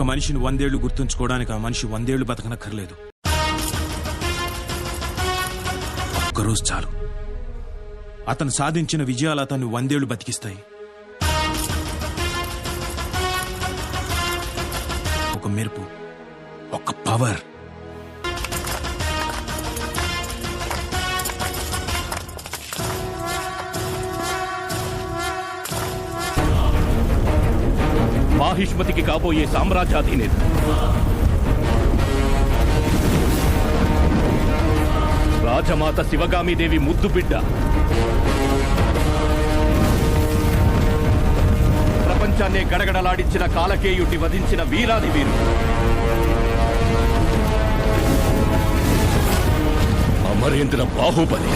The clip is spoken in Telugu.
ఒక మనిషిని 100 ఏళ్లు గుర్తుంచుకోవడానికి ఆ మనిషి 100 ఏళ్లు బతకనక్కర్లేదు. ఒక్కరోజు చాలు. అతను సాధించిన విజయాలు అతన్ని 100 ఏళ్లు బతికిస్తాయి. ఒక మెరుపు, ఒక పవర్. మాహిష్మతికి కాబోయే సామ్రాజ్యాధినేత, రాజమాత శివగామిదేవి ముద్దు బిడ్డ, ప్రపంచాన్నే గడగడలాడించిన కాలకేయుటి వధించిన వీరాది వీరు, అమరేంద్ర బాహుబలి.